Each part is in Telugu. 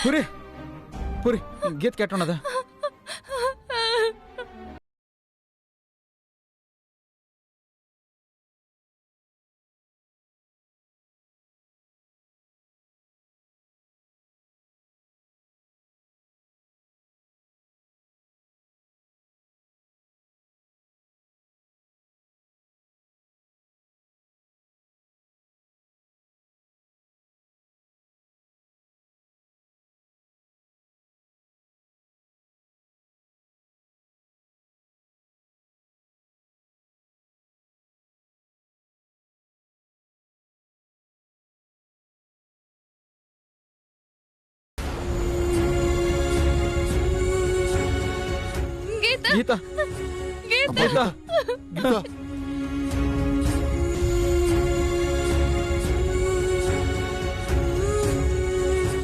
పూరి పూరి గీత కెట్టున్నదా? Geetha Geetha Geetha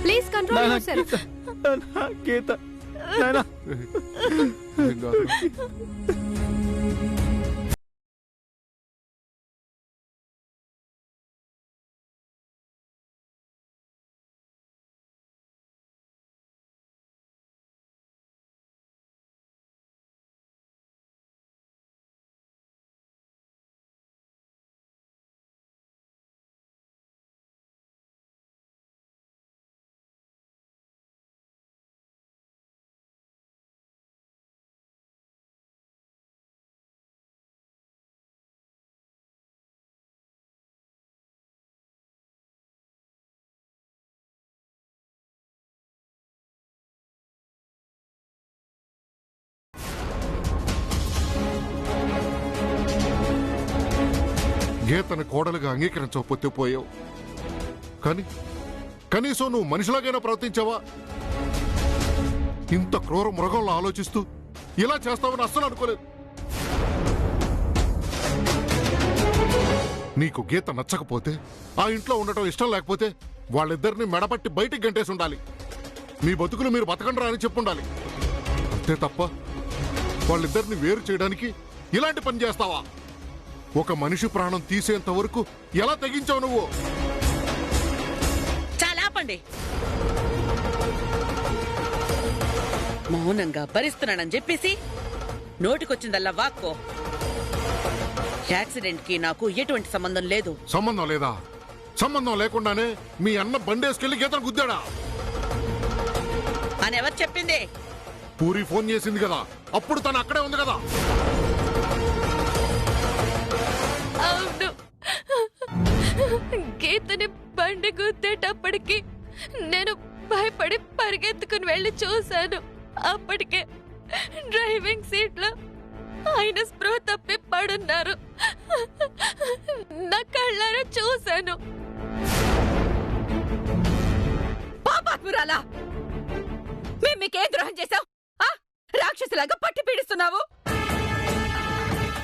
please control yourself. Geetha నాయనా గీతను కోడలుగా అంగీకరించకపోతే పోయావు. కానీ కనీసం నువ్వు మనిషిలాగైనా ప్రవర్తించావా? ఇంత క్రూర మృగంలో ఆలోచిస్తూ ఇలా చేస్తావని అస్సలు అనుకోలేదు. నీకు గీత నచ్చకపోతే, ఆ ఇంట్లో ఉండటం ఇష్టం లేకపోతే వాళ్ళిద్దరిని మెడపట్టి బయటికి గంటేసి ఉండాలి. మీ బతుకులు మీరు బతకండ్రా అని చెప్పుండాలి. అంతే తప్ప వాళ్ళిద్దరిని వేరు చేయడానికి ఇలాంటి పని చేస్తావా? ఒక మనిషి ప్రాణం తీసేంత వరకు ఎలా తెగించావు నువ్వు? చాలా ఆపండి. మౌనంగా భరిస్తున్నానని చెప్పేసి నోటికొచ్చిందల్లా వాక్కో. యాక్సిడెంట్ కి నాకు ఎటువంటి సంబంధం లేదు. సంబంధం లేదా? సంబంధం లేకుండానే మీ అన్న బండేసుకెళ్లి గీతను గుద్దాడా అని ఎవరు చెప్పింది? పూరి ఫోన్ చేసింది కదా, అప్పుడు తను అక్కడే ఉంది కదా. అవును, గీతని బండి గుద్దేటప్పటికి నేను భయపడి పరిగెత్తుకుని వెళ్ళి చూశాను. అప్పటికే డ్రైవింగ్ సీట్ లో ఆయన స్పృహ తప్పి పడున్నారు. నా కళ్ళారా చూశాను. పాపాత్మురాలా, మేము మీకేం ద్రోహం చేశాం? రాక్షసులాగా పట్టి పీడిస్తున్నావు.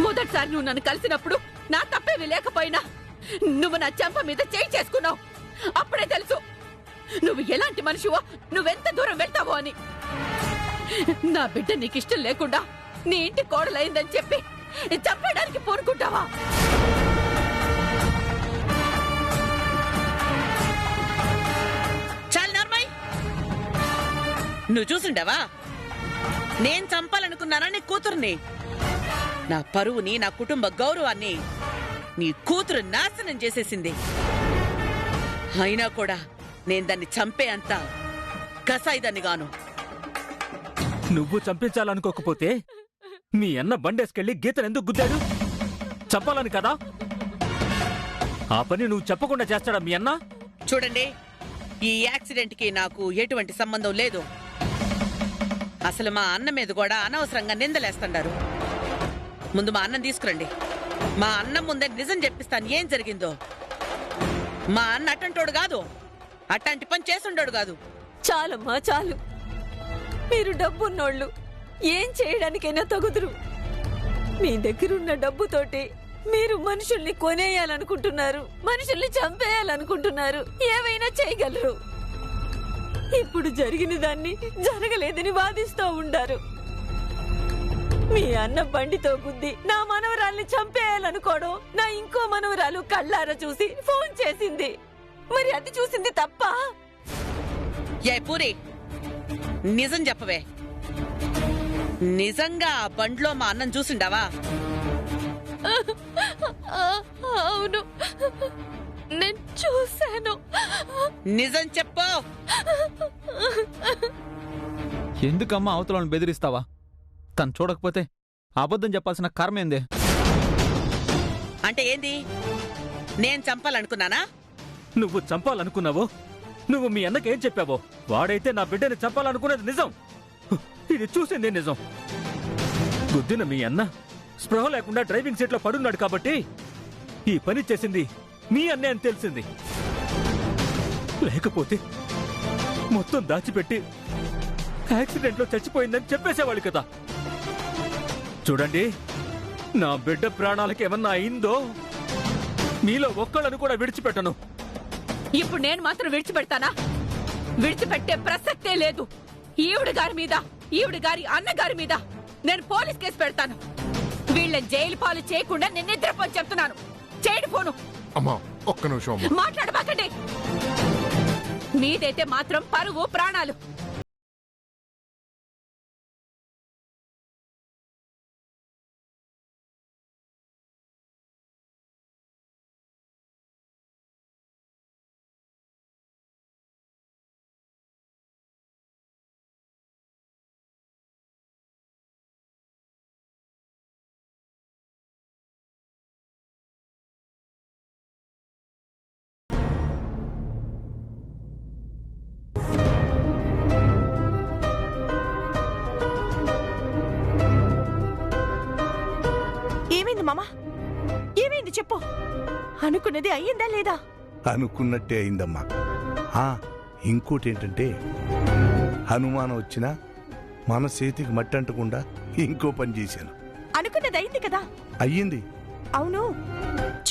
మొదటిసారి నువ్వు నన్ను కలిసినప్పుడు నా తప్పేవి లేకపోయినా నువ్వు నా చెంప మీద చేయి చేసుకున్నావు. అప్పుడే తెలుసు నువ్వు ఎలాంటి మనిషివో, నువ్వెంత దూరం వెళ్తావో అని. నా బిడ్డ నీకిష్టం లేకుండా నీ ఇంటి కోడలైందని చెప్పి చంపేయడానికి పూనుకుంటావా? చాలు నార్మల్. నువ్వు చూసుండవా నేను చంపాలనుకున్నానా నీ కూతుర్ని? నా పరువుని, నా కుటుంబ గౌరవాన్ని నీ కూతురు నాశనం చేసేసింది. అయినా కూడా నేను దాన్ని చంపే అంత కసాయిదాన్ని గాను. నువ్వు చంపించాలనుకోకపోతే మీ అన్న బండేసుకెళ్లి గీతను ఎందుకు గుద్దాడు? చంపాలని కదా? ఆ పని నువ్వు చెప్పకుండా చేస్తాడా మీ అన్న? చూడండి, ఈ యాక్సిడెంట్ కి నాకు ఎటువంటి సంబంధం లేదు. అసలు మా అన్న మీద కూడా అనవసరంగా నిందలేస్తున్నారు. ముందు మా అన్నం తీసుకురండి. మా అన్నం ముందే నిజం చెప్పిస్తాను ఏం జరిగిందో. మా అన్న అట్టంటోడు కాదు, అట్లాంటి పని చేసుండోడు కాదు. చాలమ్మా చాలు. మీరు డబ్బున్నోళ్ళు, ఏం చేయడానికైనా తగుదురు. మీ దగ్గరున్న డబ్బుతోటి మీరు మనుషుల్ని కొనేయాలనుకుంటున్నారు, మనుషుల్ని చంపేయాలనుకుంటున్నారు, ఏవైనా చేయగలరు. ఇప్పుడు జరిగిన దాన్ని జరగలేదని వాదిస్తూ ఉండారు. మీ అన్న బండితో గుద్ది నా మనవరాల్ని చంపేయాలనుకోవడం నా ఇంకో మనవరాలు కళ్ళారా చూసి ఫోన్ చేసింది. మరి అది చూసింది తప్ప? ఏ పూరి, నిజం చెప్పవే, నిజంగా ఆ బండ్లో మా అన్నం చూసిండావా? అవును, నేను చూశాను. నిజం చెప్పు. ఎందుకమ్మా అవతలను బెదిరిస్తావా? తను చూడకపోతే అబద్ధం చెప్పాల్సిన కర్మ ఏంది? అంటే ఏంది? నేను చంపాలనుకున్నానా? నువ్వు చంపాలనుకున్నావో, నువ్వు మీ అన్నకేం చెప్పావో, వాడైతే నా బిడ్డని చంపాలనుకున్నది నిజం. ఇది చూసింది నిజం. గుద్దిన మీ అన్న స్పృహ లేకుండా డ్రైవింగ్ సీట్లో పడున్నాడు కాబట్టి ఈ పని చేసింది మీ అన్నే అని తెలిసింది. లేకపోతే మొత్తం దాచిపెట్టి యాక్సిడెంట్లో చచ్చిపోయిందని చెప్పేసేవాళ్ళు కదా. చూడండి, నా బిడ్డ ప్రాణాలకి ఏమన్నా అయిందో మీలో ఒక్కళ్ళను కూడా విడిచిపెట్టను. ఇప్పుడు నేను మాత్రం విడిచిపెడతానా? విడిచిపెట్టే ప్రసక్తే లేదు. ఈవిడ గారి మీద, ఈవిడ గారి అన్నగారి మీద నేను పోలీస్ కేసు పెడతాను. వీళ్ళని జైలు పాలు చేయకుండా నేను నిద్రపోని చెప్తున్నాను. చేయండి ఫోను. అమ్మా ఒక్క నిమిషం అమ్మా. మాట్లాడబాకండి. మీదైతే మాత్రం పరువు ప్రాణాలు. ఏమైంది మామా? ఏమైంది చెప్పు. అనుకున్నది అయ్యిందా లేదా? అనుకున్నట్టే అయిందమ్మా. ఇంకోటి ఏంటంటే, అనుమానం వచ్చినా మన చేతికి మట్టి అంటకుండా ఇంకో పని చేశాను. అనుకున్నది అయింది కదా? అయ్యింది. అవును,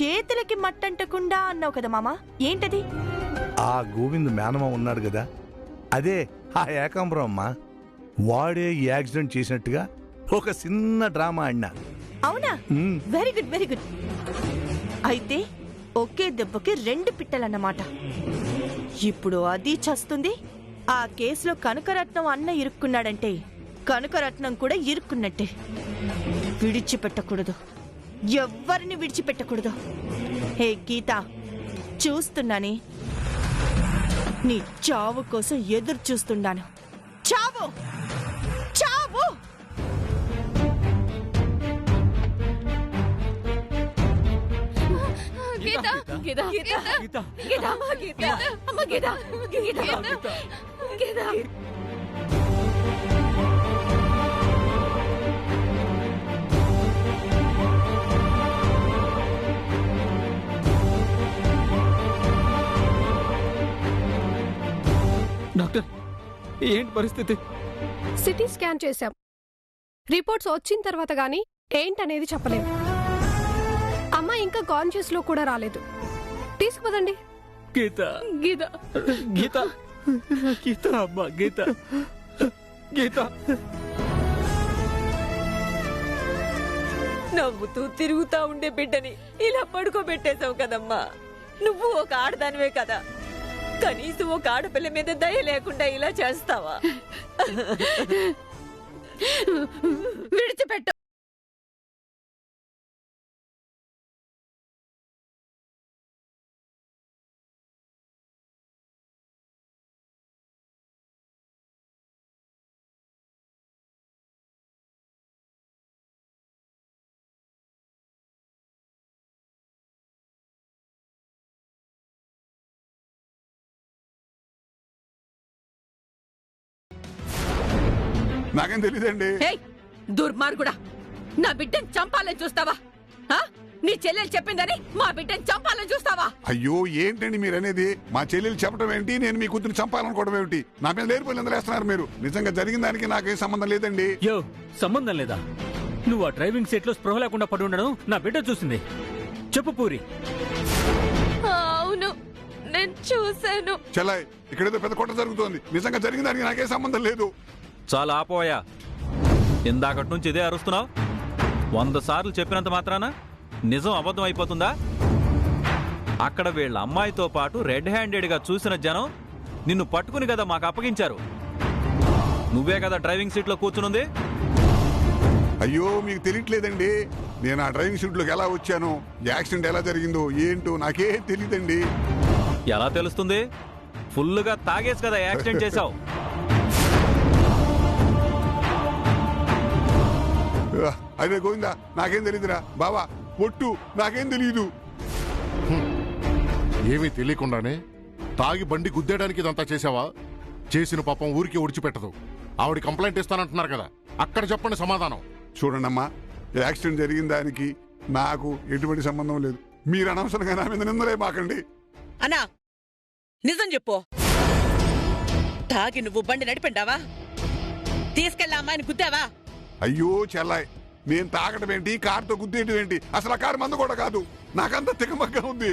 చేతులకి మట్టంటకుండా అన్నావు కదా మామా, ఏంటది? ఆ గోవింద్ మేనమా ఉన్నాడు కదా, అదే ఆ ఏకాంబరం అమ్మా. వాడే ఈ యాక్సిడెంట్ చేసినట్టుగా ఒక చిన్న డ్రామా ఆడినా. అవునా? Very good, very good. అయితే ఒకే దెబ్బకి 2 పిట్టలన్నమాట. ఇప్పుడు అది చస్తుంది. ఆ కేసులో కనకరత్నం అన్న ఇరుక్కున్నాడంటే కనకరత్నం కూడా ఇరుక్కున్నట్టే. విడిచిపెట్టకూడదు, ఎవ్వరిని విడిచిపెట్టకూడదు. హే గీత, చూస్తున్నానే, నీ చావు కోసం ఎదురు చూస్తున్నాను. చావు, చావు. గీత, గీత, గీత, గీత, గీత, గీత, అమ్మ గీత, గీత, గీత. డాక్టర్, ఏంటి పరిస్థితి? సిటీ స్కాన్ చేశాం. రిపోర్ట్స్ వచ్చిన తర్వాత గానీ ఏంటనేది చెప్పలేం. అమ్మ ఇంకా కాన్షియస్ లో కూడా రాలేదు. తీసుకుపదండి. గీత, గీత, గీత, గీత, అమ్మా గీత, గీత. నవ్వుతూ తిరుగుతా ఉండే బిడ్డని ఇలా పడుకోబెట్టేశావు కదమ్మా. నువ్వు ఒక ఆడదానివే కదా, కనీసం ఒక ఆడపిల్ల మీద దయ లేకుండా ఇలా చేస్తావా? విడిచిపెట్టు. నాకేం తెలీదండి. దుర్మార్గుడా, నా బిడ్డని చంపాలని చూస్తావా? నీ చెల్లెలు చెప్పిందని మా బిడ్డని చంపాలని చూస్తావా? అయ్యో ఏంటండి మీరు అనేది? మా చెల్లెలు చెప్పడం ఏంటి, నేను మీ కూతురు చంపాలనుకోవడం ఏమిటి? నా మీద లేరిపోయి ఎందులేస్తున్నారు మీరు? నిజంగా జరిగిన దానికి నాకేం సంబంధం లేదండి. యో, సంబంధం లేదా? నువ్వు ఆ డ్రైవింగ్ సీట్ లో స్పృహ లేకుండా పడి ఉండడం నా బిడ్డ చూసింది. చెప్పు పూరి. అవును, నేను చూశాను. చెల్లాయ్, ఇక్కడేదో పెద్ద కొట్ట జరుగుతోంది. నిజంగా జరిగిన దానికి నాకేం సంబంధం లేదు. చాలా ఆపోయా. ఇందాకటి నుంచి ఇదే అరుస్తున్నావు. 100 సార్లు చెప్పినంత మాత్రాన నిజం అబద్ధం అయిపోతుందా? అక్కడ వీళ్ళ అమ్మాయితో పాటు రెడ్ హ్యాండెడ్ గా చూసిన జనం నిన్ను పట్టుకుని కదా మాకు అప్పగించారు. నువ్వే కదా డ్రైవింగ్ సీట్లో కూర్చునుంది. అయ్యో మీకు తెలియట్లేదండి, నేను ఆ డ్రైవింగ్ సీట్లోకి ఎలా వచ్చానో, యాక్సిడెంట్ ఎలా జరిగిందో ఏంటో నాకేం తెలియదండి. ఎలా తెలుస్తుంది? ఫుల్లుగా తాగేసి కదా యాక్సిడెంట్ చేశావు. అదే గోవిందా, నాకేం తెలియదురా బావా, ఒట్టు నాకేం తెలియదు. ఏమీ తెలియకుండానే తాగి బండి గుద్దేయడానికి ఇదంతా చేసావా? చేసిన పాపం ఊరికి ఒడిచిపెట్టదు. ఆవిడ కంప్లైంట్ ఇస్తానంటున్నారు కదా, అక్కడ చెప్పండి సమాధానం. చూడండమ్మా, యాక్సిడెంట్ జరిగిన దానికి నాకు ఎటువంటి సంబంధం లేదు. మీరు అనవసరంగా నా మీద నిందలే మాకండి. అన్నా నిజం చెప్పు, తాగి నువ్వు బండి నడిపిండావా? తీసుకెళ్ళి అమ్మాయిని గుద్దావా? అయ్యో చెల్లాయ్, నేను తాగడం ఏంటి, కారుతో గుద్దేయడం ఏంటి? అసలు ఆ కారు మందు కూడా కాదు. నాకంతా తికమగ్గా ఉంది.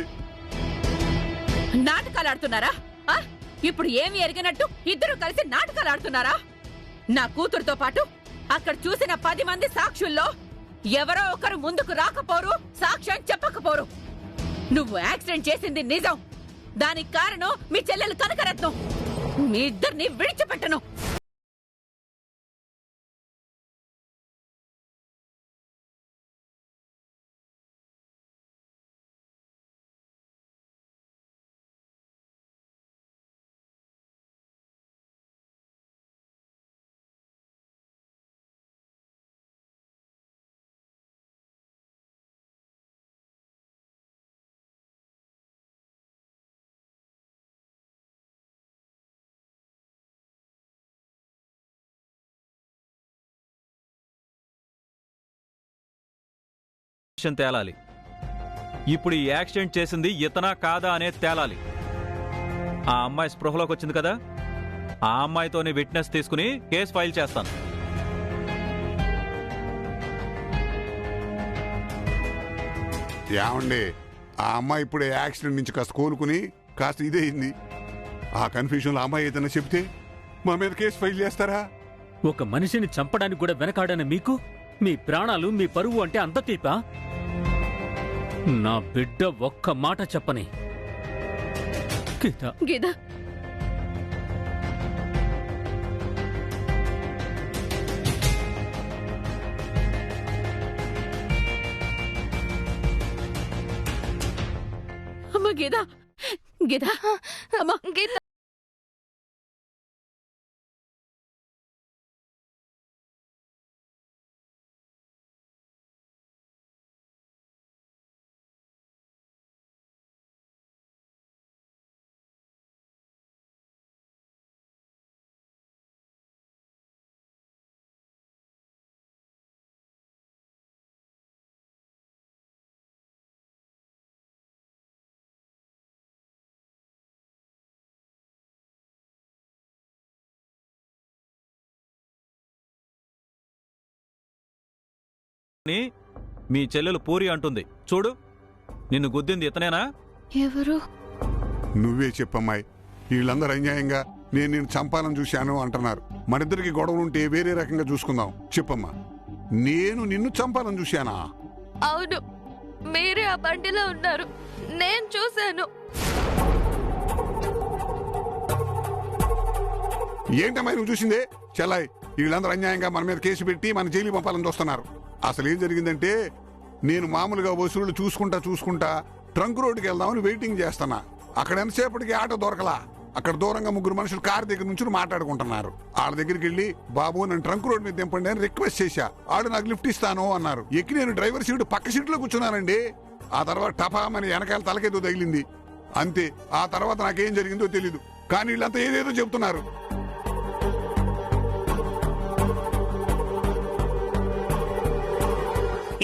నాటకాలు ఆడుతున్నారా? ఇప్పుడు ఏమి ఎరిగినట్టు ఇద్దరు కలిసి నాటకాలు ఆడుతున్నారా? నా కూతురుతో పాటు అక్కడ చూసిన 10 మంది సాక్షుల్లో ఎవరో ఒకరు ముందుకు రాకపోరు, సాక్ష్యం చెప్పకపోరు. నువ్వు యాక్సిడెంట్ చేసింది నిజం. దానికి కారణం మీ చెల్లెలు కనకరత్నం. మీ ఇద్దరిని విడిచిపెట్టను. తేలాలి. ఇప్పుడు ఈ యాక్సిడెంట్ చేసింది ఇతనా కాదా అనేది తేలాలి. ఆ అమ్మాయి స్పృహలోకి వచ్చింది కదా, ఆ అమ్మాయితోనే విట్నెస్ తీసుకుని కేసు ఫైల్ చేస్తాను. ఏమండి, ఆ అమ్మాయి ఇప్పుడే యాక్సిడెంట్ నుంచి కాస్త కోలుకుని కాస్త ఇదే అయింది. ఆ కన్ఫ్యూజన్లో అమ్మాయి ఏదైనా చెప్తే మా మీద కేసు ఫైల్ చేస్తారా? ఒక మనిషిని చంపడానికి కూడా వెనకాడని మీకు మీ ప్రాణాలు, మీ పరువు అంటే అంత తీపా? నా బిడ్డ ఒక్క మాట చెప్పని. గీత, గీత, అమ్మ గీత, గీత, అమ్మ గీత. మీ చెల్లెలు పూరి అంటుంది. చూడు, నిన్ను గుద్దింది ఇతనేనా? ఎవరు? నువ్వే చెప్పమ్మాయి. వీళ్ళందరూ అన్యాయంగా నేను నిన్ను చంపాలని చూశాను అంటున్నారు. మనిద్దరికి గొడవలుంటే వేరే రకంగా చూసుకుందాం. చెప్పమ్మా, నేను నిన్ను చంపాలని చూశానా? అవును, మీరే ఆ బండిలో ఉన్నారు, నేను చూశాను. ఏంటమ్మాయి నువ్వు చూసిందే? చెల్లాయి, వీళ్ళందరూ అన్యాయంగా మన మీద కేసు పెట్టి మన జైలు పంపాలని చూస్తున్నారు. అసలు ఏం జరిగిందంటే, నేను మామూలుగా వసూళ్లు చూసుకుంటా ట్రంక్ రోడ్డుకి వెళ్దామని వెయిటింగ్ చేస్తున్నా. అక్కడ ఎంతసేపటికి ఆటో దొరకలా. అక్కడ దూరంగా 3 మనుషులు కారు దగ్గర నుంచి మాట్లాడుకుంటున్నారు. వాళ్ళ దగ్గరికి వెళ్ళి, బాబు నన్ను ట్రంక్ రోడ్ మీద దింపండి అని రిక్వెస్ట్ చేశా. వాళ్ళు నాకు లిఫ్ట్ ఇస్తాను అన్నారు. ఎక్కి నేను డ్రైవర్ సీటు పక్క సీట్లో కూర్చున్నానండి. ఆ తర్వాత టపామని వెనకాల తలకేదో తగిలింది. అంతే. ఆ తర్వాత నాకేం జరిగిందో తెలీదు. కానీ వీళ్ళంతా ఏదేదో చెబుతున్నారు.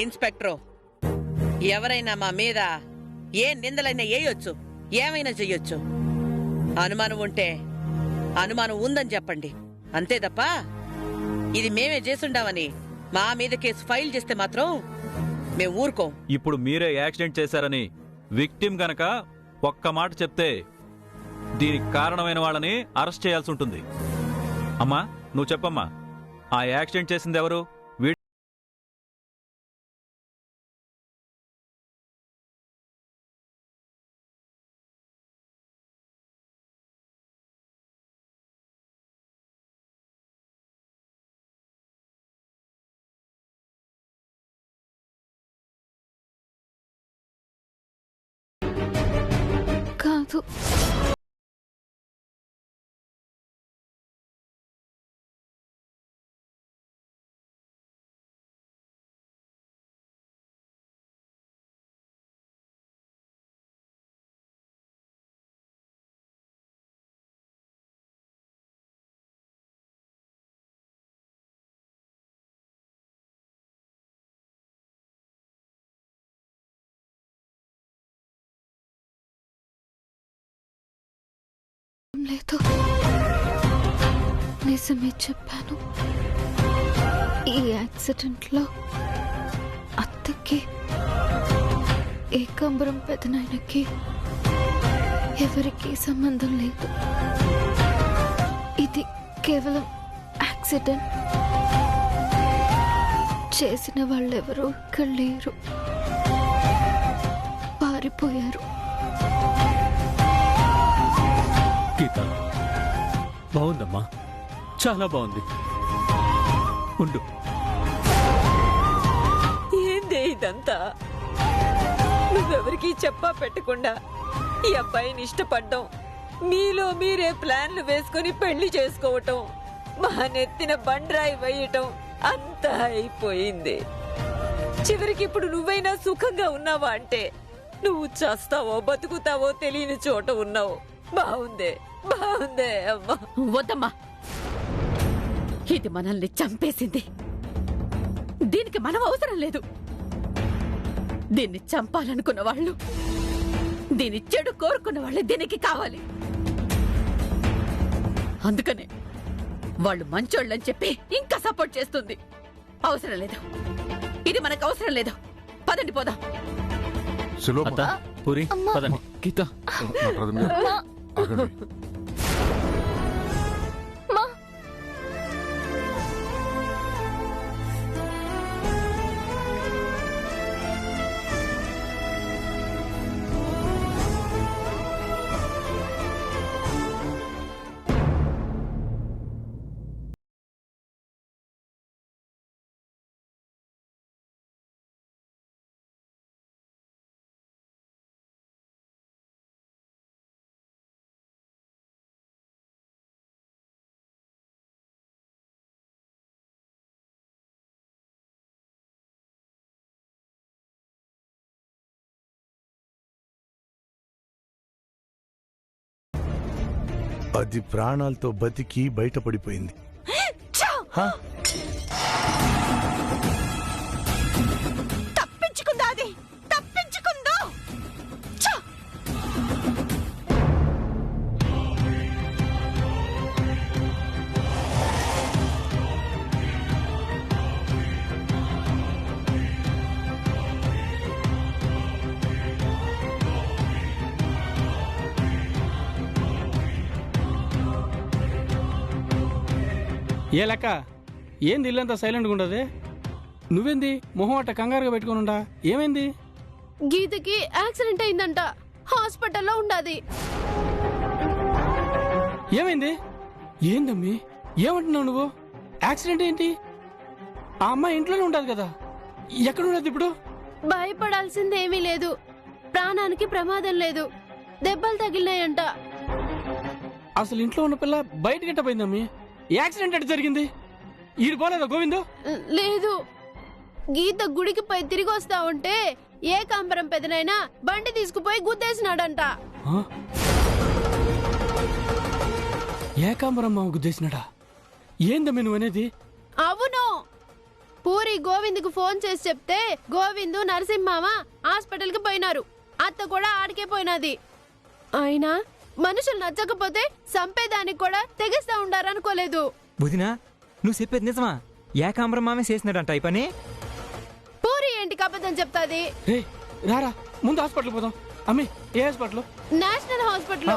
ఇన్స్పెక్టర్, ఎవరైనా మా మీద ఏ నిందలైనా వేయొచ్చు, ఏమైనా చెయ్యొచ్చు. అనుమానం ఉంటే అనుమానం ఉందని చెప్పండి, అంతే తప్ప ఇది మేమే చేసుండామని మా మీద కేసు ఫైల్ చేస్తే మాత్రం మేము ఊరుకోం. ఇప్పుడు మీరే యాక్సిడెంట్ చేశారని విక్టిమ్ గనక ఒక్క మాట చెప్తే దీనికి కారణమైన వాళ్ళని అరెస్ట్ చేయాల్సి ఉంటుంది. అమ్మా, నువ్వు చెప్పమ్మా, ఆ యాక్సిడెంట్ చేసింది ఎవరు? కాదు. లేదు, నిజమే చెప్పాను. ఈ యాక్సిడెంట్లో అత్తకి, ఏకాంబరం పెదనాయనకి ఎవరికి సంబంధం లేదు. ఇది కేవలం యాక్సిడెంట్. చేసిన వాళ్ళెవరూ ఇక్కడ లేరు, పారిపోయారు. గీత, బాగుందమ్మా, చాలా బాగుంది. ఉండు. ఏందే ఇదంతా? నువ్వెవరికి చెప్పా పెట్టకుండా ఈ అబ్బాయిని ఇష్టపడ్డం, మీలో మీరే ప్లాన్లు వేసుకుని పెళ్లి చేసుకోవటం, మా నెత్తిన బండరాయి వేయటం అంతా అయిపోయింది. చివరికి ఇప్పుడు నువ్వైనా సుఖంగా ఉన్నావా అంటే నువ్వు చేస్తావో బతుకుతావో తెలియని చోట ఉన్నావు. బాగుందే, బాగుందే అమ్మా. వద్దమ్మా, ఇది మనల్ని చంపేసింది. దీనికి మనం అవసరం లేదు. దీన్ని చంపాలనుకున్న వాళ్ళు, దీని చెడు కోరుకున్న వాళ్ళు దీనికి కావాలి. అందుకనే వాళ్ళు మంచోళ్ళని చెప్పి ఇంకా సపోర్ట్ చేస్తుంది. అవసరం లేదు, ఇది మనకు అవసరం లేదు. పదండి పోదాం. అత్త, పూరి, పదండి. గీత, అది ప్రాణాలతో బతికి బయటపడిపోయింది. తప్పించుకుందా? అది తప్పించుకుందో? ఏ లెక్క? ఏంది ఇల్లంతా సైలెంట్గా ఉండదు? నువ్వేంది మొహం అట్ట కంగారుగా పెట్టుకుని ఉండా? ఏమైంది? గీతకి యాక్సిడెంట్ అయిందంట, హాస్పిటల్లో ఉండాది. ఏమైంది? ఏందమ్మి, ఏమంటున్నావు నువ్వు? యాక్సిడెంట్ ఏంటి? ఆ అమ్మాయి ఇంట్లోనే ఉండదు కదా, ఎక్కడ ఉండదు ఇప్పుడు? భయపడాల్సిందేమీ లేదు, ప్రాణానికి ప్రమాదం లేదు, దెబ్బలు తగిలినాయంట. అసలు ఇంట్లో ఉన్న పిల్ల బయటకి ఎట్టపోయిందమ్మి? యాక్సిడెంట్ ఎట్ట జరిగింది? ఈడు పోలేదా గోవిందు? లేదు, గీత గుడికి పోయి తిరిగి వస్తా ఉంటే ఏకాంబరం పెదనైనా బండి తీసుకుపోయి గుద్దేసినాడంట. ఏకాంబరం మామ గుద్దేసినాడా? ఏందమ్మి నువ్వు అనేది? అవును, పూరి గోవిందుకు ఫోన్ చేసి చెప్తే గోవిందు నరసింహమామ హాస్పిటల్ కి పోయినారు. అత్త కూడా ఆడికే పోయినది. అయినా మనుషులు నచ్చకపోతే చంపేదానికి కూడా తెగిస్తా ఉండారనుకోలేదు. బుదినా, నువ్వు చెప్పేది నిజమా? ఏకాంబరం మామే చేసినాడంట ఈ పని? పూరి ఏంటి అబద్ధం చెప్తాది? రారా, ముందు హాస్పిటల్ పోదాం. అమ్మి, ఏ హాస్పిటల్? National hospital.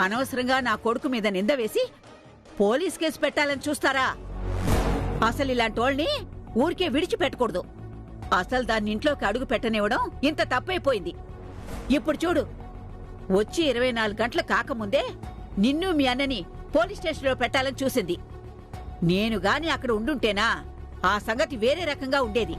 అనవసరంగా నా కొడుకు మీద నింద వేసి పోలీస్ కేసు పెట్టాలని చూస్తారా? అసలు ఇలాంటి వాళ్ళని ఊరికే విడిచిపెట్టకూడదు. అసలు దాన్ని ఇంట్లోకి అడుగు పెట్టనివ్వడం ఇంత తప్పైపోయింది. ఇప్పుడు చూడు, వచ్చి 24 గంటలు కాకముందే నిన్ను మీ అన్నని పోలీస్ స్టేషన్లో పెట్టాలని చూసింది. నేను గాని అక్కడ ఉండుంటేనా ఆ సంగతి వేరే రకంగా ఉండేది.